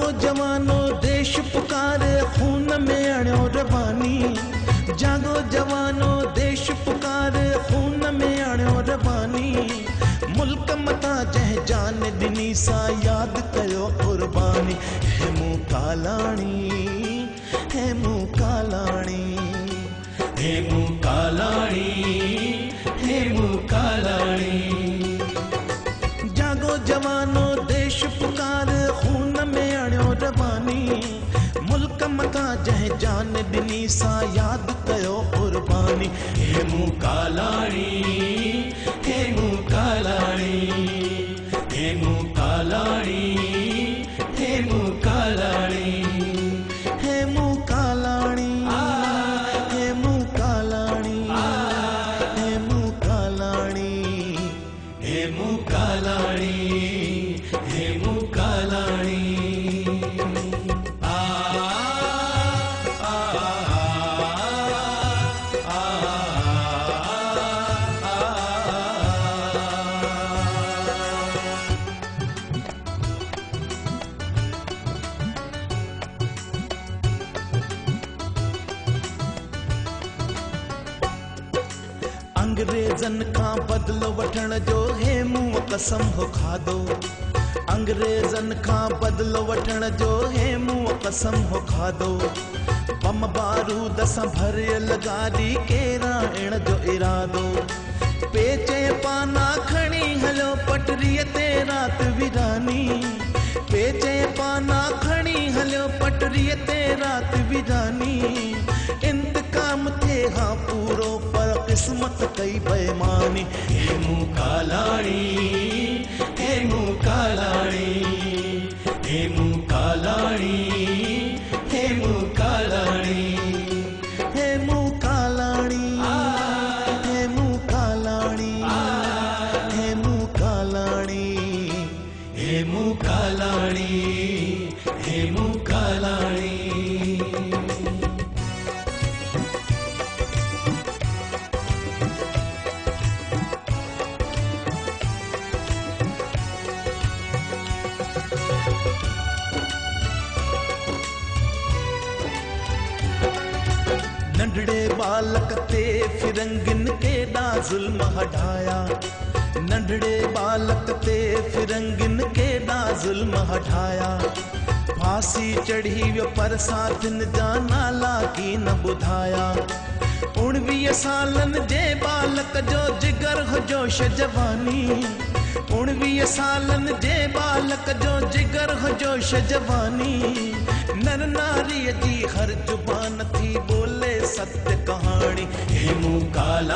जागो जवानो देश पुकारे खून में अड़ो रवानी। जागो जवानो देश पुकारे खून में अड़ो रवानी। मुल्क मता जह जान दिनी सा याद कयो कुर्बानी। है मुँह कालाणी, है मुँह कालाणी, है मुँह कालाणी, है मुँह कालाणी। जागो जवानो देश पुकार खून में अड़ो रवानी। मुल्क मता जह जान दिनी सा याद कयो कुर्बानी। हे मुँह कालाणी, हे मुँह कालाणी, हे मुँह कालाणी, हे मुँह कालाणी, हे मुँह कालाणी, हे मुँह कालाणी, हे मुँह कालाणी, हे मुँह कालाणी, हे मुँह कालाणी। अंग्रेजन का बदलो वठण जो हे मुँह कसम हो खादो। अंग्रेजन का बदलो वठण जो हे मुँह कसम हो खादो। बम बारूद सां भरियल गाॾी केरा इण जो इरादो। पेचे पाना खणी हलो पटरीअ ते रात विरानी। पेचे पाना खणी हलो पटरीअ ते रात विरानी। इंतकाम थे हाँ पूरो पर किस्मत कई बेईमानी। हे मुँह कालाणी, हे मुँह कालाणी, हे मुँह कालाणी, हे मुँह कालाणी, हे मुँह कालाणी, हे मुँह कालाणी, हे मुँह कालाणी, हे मुँह कालाणी, हे मुँह कालाणी। नंढड़े बालक ते फिरंगिन केॾा ज़ुल्म हटाया। नंढड़े बालक ते फिरंगिन केॾा ज़ुल्म हटाया। फांसी चढ़ी वियो पर साथिन जा नाला की न ॿुधाया। 19 सालन जे बालक जो जिगर हो जोश जवानी। 19 सालन जे बालक जो जिगर हो जोश जवानी। नर नारीअ जी हर जुबान थी बोले सत्य कहानी। हे मुँह काला